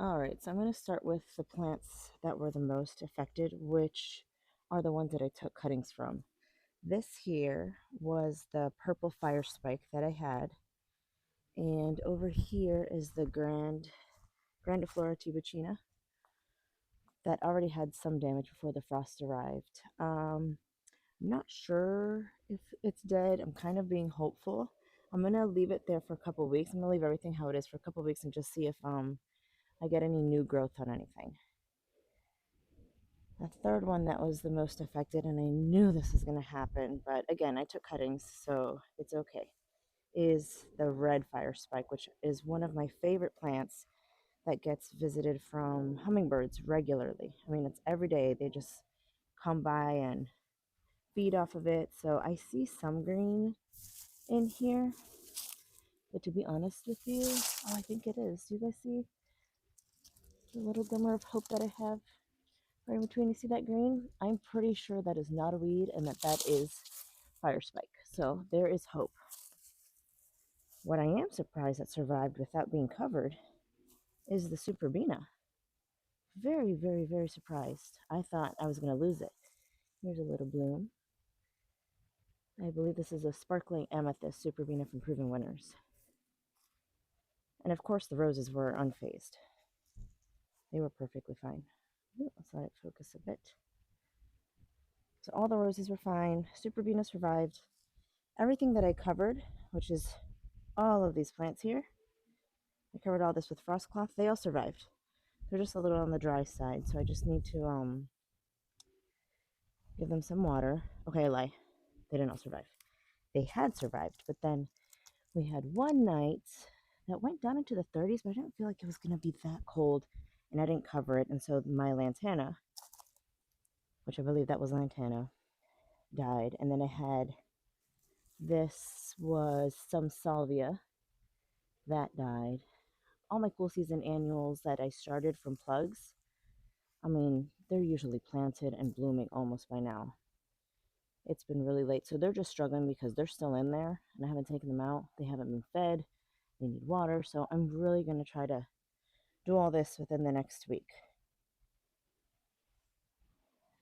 All right, so I'm going to start with the plants that were the most affected, which are the ones that I took cuttings from. This here was the purple fire spike that I had, and over here is the Grandiflora tubicina that already had some damage before the frost arrived. I'm not sure if it's dead. I'm kind of being hopeful. I'm going to leave it there for a couple weeks. I'm going to leave everything how it is for a couple weeks and just see if I get any new growth on anything. The third one that was the most affected, and I knew this was going to happen, but again, I took cuttings, so it's okay, is the red fire spike, which is one of my favorite plants that gets visited from hummingbirds regularly. I mean, it's every day. They just come by and feed off of it. So I see some green in here, but to be honest with you, oh, I think it is. Do you guys see the little glimmer of hope that I have right in between? You see that green? I'm pretty sure that is not a weed and that is fire spike. So there is hope. What I am surprised that survived without being covered is the Superbina. Very, very, very surprised. I thought I was going to lose it. Here's a little bloom. I believe this is a sparkling amethyst Superbina from Proven Winners. And of course, the roses were unfazed. They were perfectly fine. Ooh, let's let it focus a bit. So all the roses were fine. Superbina survived. Everything that I covered, which is all of these plants here, I covered all this with frost cloth. They all survived. They're just a little on the dry side, so I just need to give them some water. Okay, I lie. They didn't all survive. They had survived, but then we had one night that went down into the 30s, but I didn't feel like it was going to be that cold, and I didn't cover it, and so my lantana, which I believe that was lantana, died. And then I had this was some salvia that died. All my cool season annuals that I started from plugs, I mean, they're usually planted and blooming almost by now. It's been really late, so they're just struggling because they're still in there and I haven't taken them out. They haven't been fed. They need water, so I'm really going to try to do all this within the next week.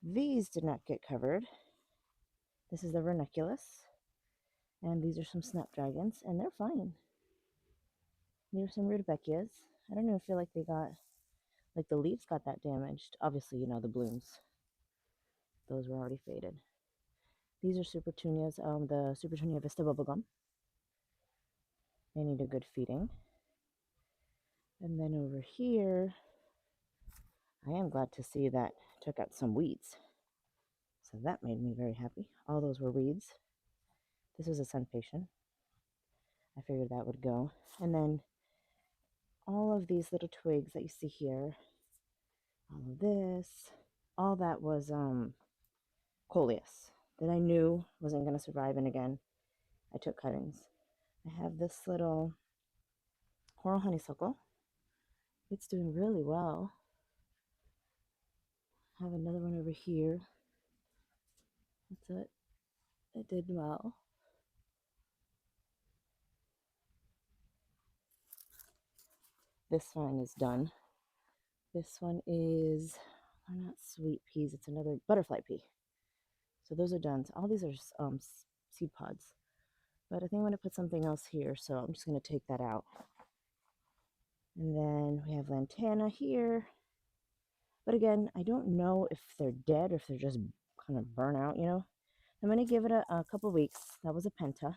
These did not get covered. This is the ranunculus, and these are some snapdragons, and they're fine. These are some rudbeckias. I don't even feel like they got, like the leaves got that damaged. Obviously, you know, the blooms. Those were already faded. These are supertunias, the Supertunia Vista bubblegum. They need a good feeding. And then over here, I am glad to see that took out some weeds. So that made me very happy. All those were weeds. This was a sun patient. I figured that would go. And then all of these little twigs that you see here, all of this, all that was coleus that I knew wasn't going to survive. And again, I took cuttings. I have this little coral honeysuckle. It's doing really well. I have another one over here. That's it. It did well. This one is done. This one is, they're not sweet peas. It's another butterfly pea. So those are done. So all these are seed pods. But I think I'm going to put something else here, so I'm just going to take that out. And then we have lantana here. But again, I don't know if they're dead or if they're just kind of burnt out, you know. I'm going to give it a couple weeks. That was a penta.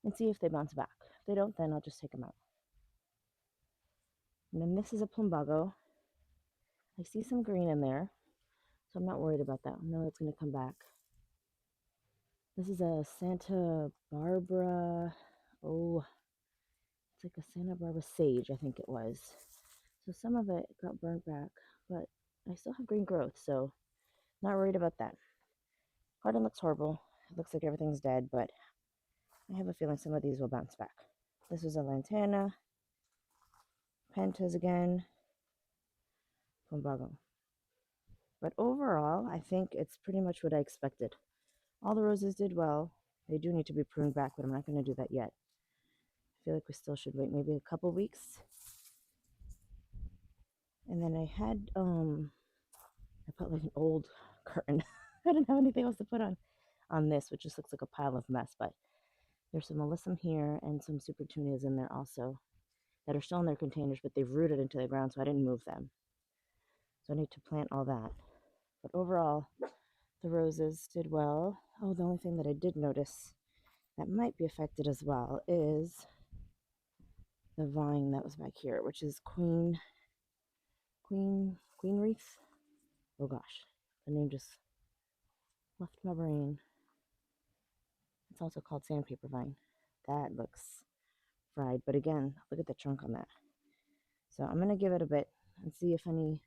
And see if they bounce back. If they don't, then I'll just take them out. And then this is a plumbago. I see some green in there, so I'm not worried about that. I know it's going to come back. This is a Santa Barbara, oh, it's like a Santa Barbara sage, I think it was. So some of it got burnt back, but I still have green growth, so not worried about that. Garden looks horrible. It looks like everything's dead, but I have a feeling some of these will bounce back. This was a lantana, pentas again, plumbago. But overall, I think it's pretty much what I expected. All the roses did well. They do need to be pruned back, but I'm not going to do that yet. I feel like we still should wait maybe a couple weeks. And then I put like an old curtain. I didn't have anything else to put on this, which just looks like a pile of mess. But there's some alyssum here and some supertunias in there also that are still in their containers, but they've rooted into the ground, so I didn't move them. So I need to plant all that. But overall, the roses did well. Oh, the only thing that I did notice that might be affected as well is the vine that was back here, which is Queen wreath. Oh gosh, the name just left my brain. It's also called sandpaper vine. That looks fried, but again, look at the trunk on that. So I'm gonna give it a bit and see if any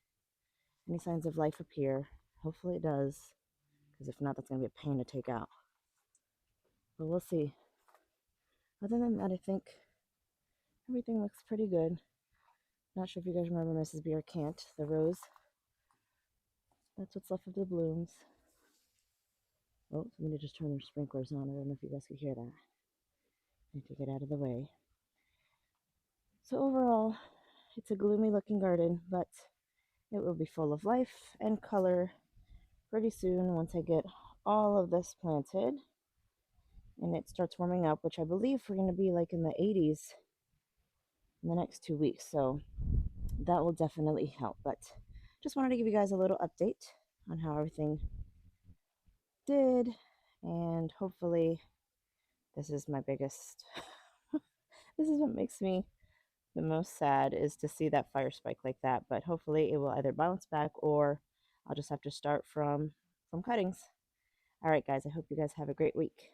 signs of life appear. Hopefully it does, because if not, that's gonna be a pain to take out. But we'll see. Other than that, I think everything looks pretty good. Not sure if you guys remember Mrs. Beer Can't, the rose. That's what's left of the blooms. Oh, somebody just turned their sprinklers on. I don't know if you guys could hear that. I need to get out of the way. So overall, it's a gloomy looking garden, but it will be full of life and color pretty soon once I get all of this planted and it starts warming up, which I believe we're going to be like in the 80s in the next 2 weeks. So that will definitely help. But just wanted to give you guys a little update on how everything did. And hopefully, this is my biggest, this is what makes me the most sad, is to see that fire spike like that. But hopefully, it will either bounce back or I'll just have to start from cuttings. All right, guys, I hope you guys have a great week.